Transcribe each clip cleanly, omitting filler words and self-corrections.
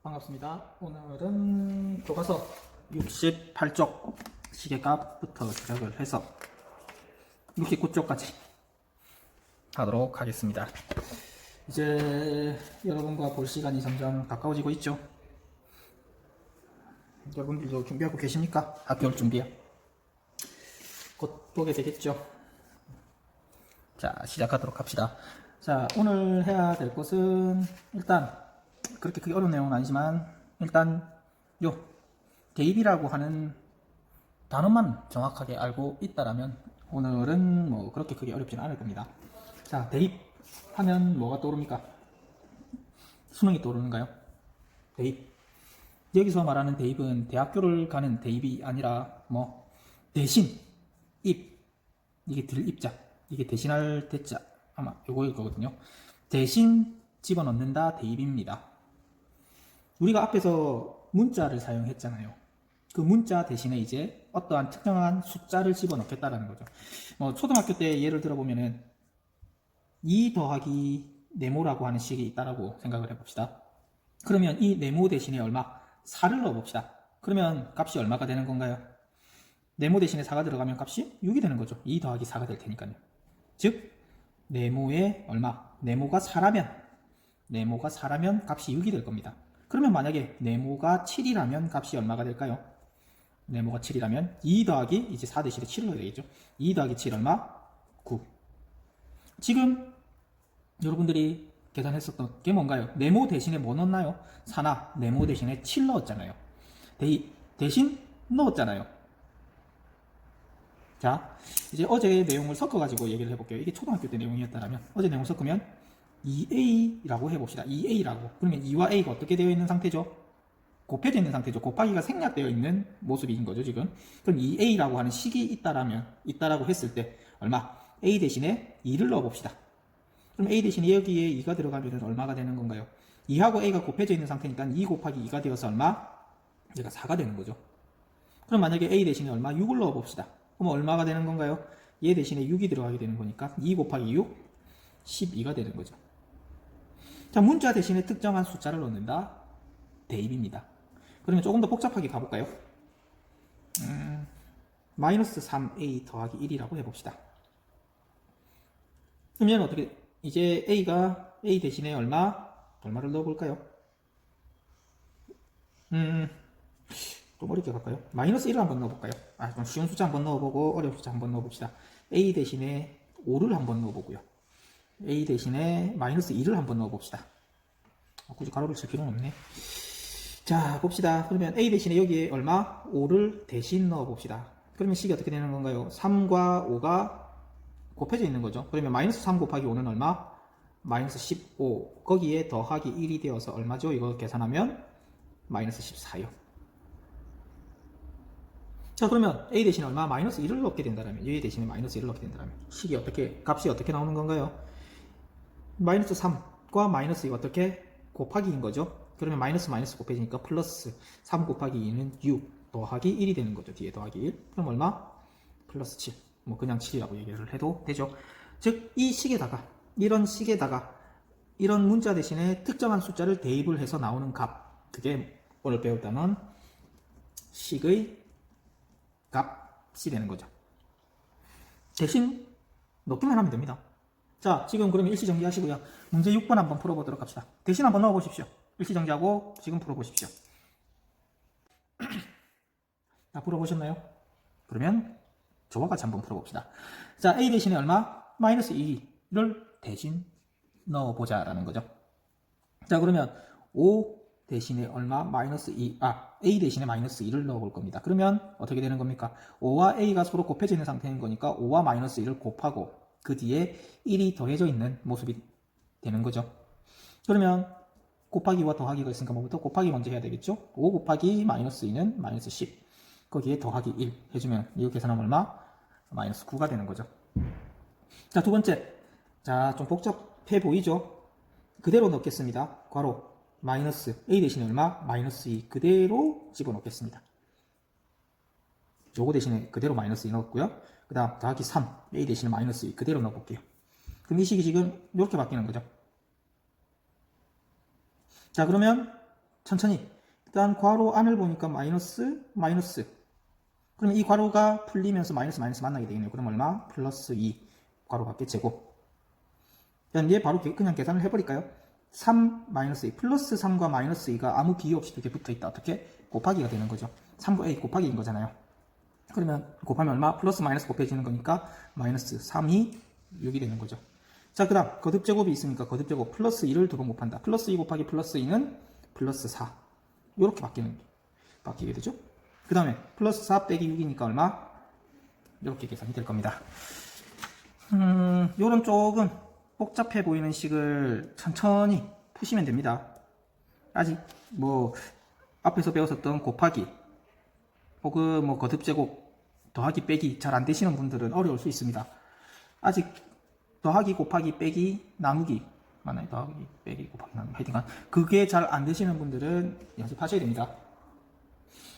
반갑습니다. 오늘은 교과서 68쪽 시계값부터 시작을 해서 69쪽까지 하도록 하겠습니다. 이제 여러분과 볼 시간이 점점 가까워지고 있죠. 여러분들도 준비하고 계십니까? 학교 올 준비요? 곧 보게 되겠죠. 자, 시작하도록 합시다. 자, 오늘 해야 될 것은 일단 그렇게 크게 어려운 내용은 아니지만 일단 요 대입이라고 하는 단어만 정확하게 알고 있다라면 오늘은 뭐 그렇게 크게 어렵지는 않을 겁니다. 자, 대입하면 뭐가 떠오릅니까? 수능이 떠오르는가요? 대입. 여기서 말하는 대입은 대학교를 가는 대입이 아니라 뭐 대신 입, 이게 들 입자, 이게 대신할 대자, 아마 요거일 거거든요. 대신 집어넣는다 대입입니다. 우리가 앞에서 문자를 사용했잖아요. 그 문자 대신에 이제 어떠한 특정한 숫자를 집어넣겠다라는 거죠. 뭐 초등학교 때 예를 들어보면은 2 더하기 네모라고 하는 식이 있다라고 생각을 해봅시다. 그러면 이 네모 대신에 얼마? 4를 넣어봅시다. 그러면 값이 얼마가 되는 건가요? 네모 대신에 4가 들어가면 값이 6이 되는 거죠. 2 더하기 4가 될 테니까요. 즉 네모에 얼마? 네모가 4라면 값이 6이 될 겁니다. 그러면 만약에 네모가 7이라면 값이 얼마가 될까요? 네모가 7이라면 2 더하기 이제 4 대신에 7을 넣어야 되겠죠. 2 더하기 7 얼마? 9. 지금 여러분들이 계산했었던 게 뭔가요? 네모 대신에 뭐 넣었나요? 4나 네모 대신에 7 넣었잖아요. 대신 넣었잖아요. 자, 이제 어제 내용을 섞어가지고 얘기를 해볼게요. 이게 초등학교 때 내용이었다면 어제 내용 섞으면 2a라고 해봅시다. 2a라고. 그러면 2와 a가 어떻게 되어 있는 상태죠? 곱해져 있는 상태죠. 곱하기가 생략되어 있는 모습인 거죠, 지금. 그럼 2a라고 하는 식이 있다라고 했을 때 얼마? a 대신에 2를 넣어봅시다. 그럼 a 대신에 여기에 2가 들어가면 얼마가 되는 건가요? 2하고 a가 곱해져 있는 상태니까 2 곱하기 2가 되어서 얼마? 얘가 4가 되는 거죠. 그럼 만약에 a 대신에 얼마? 6을 넣어봅시다. 그럼 얼마가 되는 건가요? 얘 대신에 6이 들어가게 되는 거니까 2 곱하기 6, 12가 되는 거죠. 자, 문자 대신에 특정한 숫자를 넣는다. 대입입니다. 그러면 조금 더 복잡하게 가볼까요? 마이너스 3a 더하기 1이라고 해봅시다. 그러면 어떻게, 이제 a가 a 대신에 얼마를 넣어볼까요? 좀 어렵게 갈까요? 마이너스 1을 한번 넣어볼까요? 좀 쉬운 숫자 한번 넣어보고 어려운 숫자 한번 넣어봅시다. a 대신에 5를 한번 넣어보고요. a 대신에 마이너스 2를 한번 넣어봅시다. 굳이 가로를 칠 필요는 없네. 자, 봅시다. 그러면 a 대신에 여기에 얼마? 5를 대신 넣어봅시다. 그러면 식이 어떻게 되는 건가요? 3과 5가 곱해져 있는 거죠. 그러면 마이너스 3 곱하기 5는 얼마? 마이너스 15. 거기에 더하기 1이 되어서 얼마죠? 이거 계산하면 마이너스 14요. 자, 그러면 a 대신에 얼마? 마이너스 1을 넣게 된다면, a 대신에 마이너스 1을 넣게 된다면 값이 어떻게 나오는 건가요? 마이너스 3과 마이너스 2가 어떻게? 곱하기인 거죠. 그러면 마이너스 곱해지니까 플러스 3 곱하기 2는 6 더하기 1이 되는 거죠. 뒤에 더하기 1. 그럼 얼마? 플러스 7. 뭐 그냥 7이라고 얘기를 해도 되죠. 즉, 이런 식에다가 이런 문자 대신에 특정한 숫자를 대입을 해서 나오는 값. 그게 오늘 배울 단원 식의 값이 되는 거죠. 대신 넣기만 하면 됩니다. 자, 지금 그러면 일시정지 하시고요. 문제 6번 한번 풀어보도록 합시다. 대신 한번 넣어보십시오. 일시정지하고 지금 풀어보십시오. 다 풀어보셨나요? 그러면 저와 같이 한번 풀어봅시다. 자, a 대신에 얼마? 마이너스 2를 대신 넣어보자 라는 거죠. 자, 그러면 5 대신에 얼마? a 대신에 마이너스 2를 넣어볼 겁니다. 그러면 어떻게 되는 겁니까? 5와 a가 서로 곱해져 있는 상태인 거니까 5와 마이너스 2를 곱하고 그 뒤에 1이 더해져 있는 모습이 되는 거죠. 그러면 곱하기와 더하기가 있으니까 뭐부터 곱하기 먼저 해야 되겠죠? 5 곱하기 마이너스 2는 마이너스 10. 거기에 더하기 1 해주면 이거 계산하면 얼마? 마이너스 9가 되는 거죠. 자, 두 번째. 자, 좀 복잡해 보이죠? 그대로 넣겠습니다. 괄호 마이너스 a 대신에 얼마? 마이너스 2 그대로 집어넣겠습니다. 요거 대신에 그대로 마이너스 2 넣었고요. 그 다음 더하기 3 a 대신에 마이너스 2 그대로 넣어볼게요. 그럼 이 식이 지금 이렇게 바뀌는 거죠. 자, 그러면 천천히. 일단 괄호 안을 보니까 마이너스 마이너스. 그러면 이 괄호가 풀리면서 마이너스 마이너스 만나게 되겠네요. 그럼 얼마? 플러스 2 괄호 밖에 제곱. 그럼 얘 바로 그냥 계산을 해버릴까요? 3 마이너스 2 플러스 3과 마이너스 2가 아무 비교 없이 이렇게 붙어있다. 어떻게? 곱하기가 되는 거죠. 3과 A 곱하기인 거잖아요. 그러면 곱하면 얼마? 플러스 마이너스 곱해지는 거니까 마이너스 3이 6이 되는 거죠. 자, 그 다음 거듭제곱이 있으니까 거듭제곱 플러스 2를 두 번 곱한다. 플러스 2 곱하기 플러스 2는 플러스 4 이렇게 바뀌게 되죠. 그 다음에 플러스 4 빼기 6이니까 얼마? 이렇게 계산이 될 겁니다. 요런 조금 복잡해 보이는 식을 천천히 푸시면 됩니다. 아직 뭐 앞에서 배웠었던 곱하기 혹은 뭐 거듭제곱 더하기 빼기 잘 안 되시는 분들은 어려울 수 있습니다. 아직 더하기 곱하기 빼기 나누기 맞나요? 더하기 빼기 곱하기 나누기 하여튼간 그게 잘 안 되시는 분들은 연습하셔야 됩니다.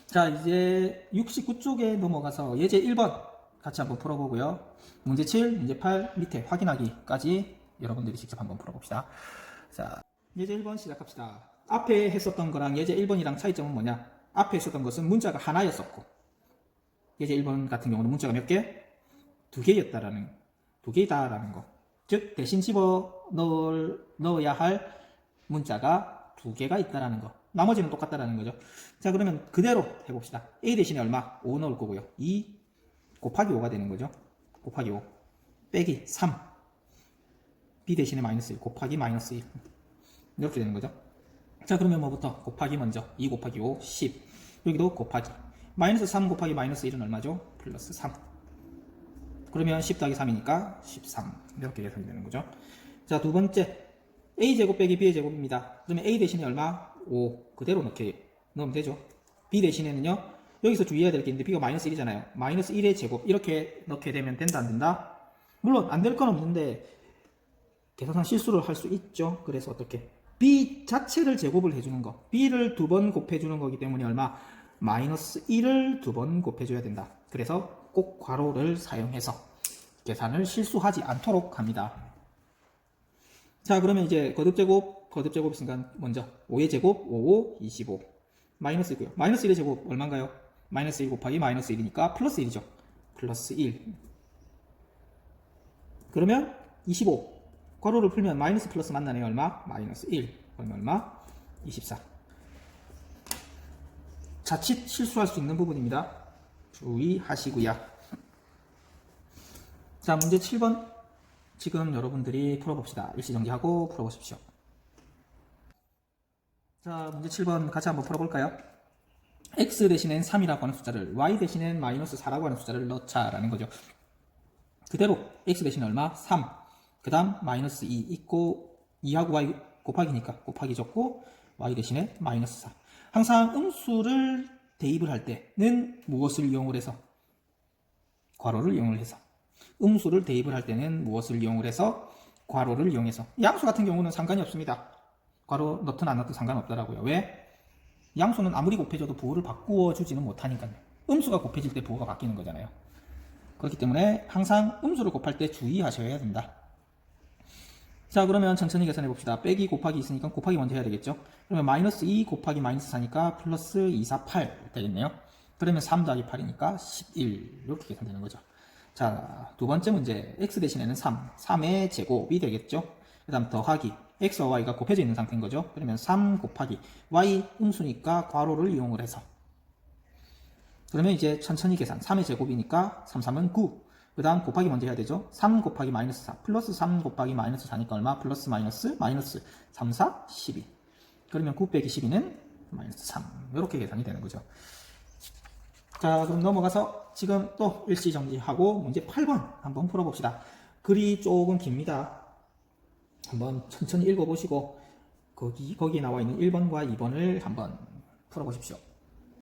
자, 이제 69쪽에 넘어가서 예제 1번 같이 한번 풀어보고요. 문제 7, 문제 8 밑에 확인하기까지 여러분들이 직접 한번 풀어봅시다. 자, 예제 1번 시작합시다. 앞에 했었던 거랑 예제 1번이랑 차이점은 뭐냐? 앞에 했었던 것은 문자가 하나였었고 예제 1번 같은 경우는 문자가 몇 개? 두 개이다라는 거. 즉 대신 집어 넣어야 할 문자가 두 개가 있다라는 거. 나머지는 똑같다라는 거죠. 자, 그러면 그대로 해봅시다. A 대신에 얼마? 5 넣을 거고요. 2 곱하기 5가 되는 거죠. 곱하기 5 빼기 3 B 대신에 마이너스 1 곱하기 마이너스 1 이렇게 되는 거죠. 자, 그러면 뭐부터? 곱하기 먼저 2 곱하기 5 10 여기도 곱하기 마이너스 3 곱하기 마이너스 1은 얼마죠? 플러스 3 그러면 10 더하기 3이니까 13 이렇게 계산이 되는 거죠. 자, 두 번째 A제곱 빼기 B제곱입니다. 그러면 A 대신에 얼마? 5 그대로 넣으면 되죠. B 대신에는요 여기서 주의해야 될 게 있는데 B가 마이너스 1이잖아요. 마이너스 1의 제곱 이렇게 넣게 되면 된다 안 된다? 물론 안 될 건 없는데 계산상 실수를 할 수 있죠. 그래서 어떻게? B 자체를 제곱을 해주는 거 B를 두 번 곱해주는 거기 때문에 얼마? 마이너스 1을 두 번 곱해줘야 된다. 그래서 꼭 괄호를 사용해서 계산을 실수하지 않도록 합니다. 자, 그러면 이제 거듭제곱 있으니까 먼저 5의 제곱 5, 25 마이너스 2고요. 마이너스 1의 제곱 얼마인가요? 마이너스 1 곱하기 마이너스 1이니까 플러스 1이죠. 플러스 1 그러면 25 괄호를 풀면 마이너스 플러스 만나네요. 얼마? 마이너스 1 그러면 얼마? 24 자칫 실수할 수 있는 부분입니다. 주의하시고요. 자, 문제 7번 지금 여러분들이 풀어봅시다. 일시정지하고 풀어보십시오. 자, 문제 7번 같이 한번 풀어볼까요? x 대신엔 3이라고 하는 숫자를 y 대신엔 마이너스 4라고 하는 숫자를 넣자라는 거죠. 그대로 x 대신에 얼마? 3 그 다음 마이너스 2 있고 2하고 y 곱하기니까 곱하기 적고 y 대신에 마이너스 4 항상 음수를 대입을 할 때는 무엇을 이용을 해서? 괄호를 이용을 해서 음수를 대입을 할 때는 무엇을 이용을 해서? 괄호를 이용해서 양수 같은 경우는 상관이 없습니다. 괄호 넣든 안 넣든 상관없더라고요. 왜? 양수는 아무리 곱해져도 부호를 바꾸어 주지는 못하니까요. 음수가 곱해질 때 부호가 바뀌는 거잖아요. 그렇기 때문에 항상 음수를 곱할 때 주의하셔야 된다. 자, 그러면 천천히 계산해 봅시다. 빼기 곱하기 있으니까 곱하기 먼저 해야 되겠죠. 그러면 마이너스 2 곱하기 마이너스 4니까 플러스 2, 4, 8 되겠네요. 그러면 3 더하기 8이니까 11 이렇게 계산되는 거죠. 자, 두 번째 문제 x 대신에는 3의 제곱이 되겠죠. 그 다음 더하기 x와 y가 곱해져 있는 상태인 거죠. 그러면 3 곱하기 y 음수니까 괄호를 이용을 해서 그러면 이제 천천히 계산 3의 제곱이니까 3, 3은 9 그 다음 곱하기 먼저 해야 되죠. 3 곱하기 마이너스 4 플러스 3 곱하기 마이너스 4니까 얼마? 플러스 마이너스 마이너스 3, 4, 12 그러면 9 빼기 12는 마이너스 3 이렇게 계산이 되는 거죠. 자, 그럼 넘어가서 지금 또 일시정지하고 문제 8번 한번 풀어봅시다. 글이 조금 깁니다. 한번 천천히 읽어보시고 거기에 나와 있는 1번과 2번을 한번 풀어보십시오.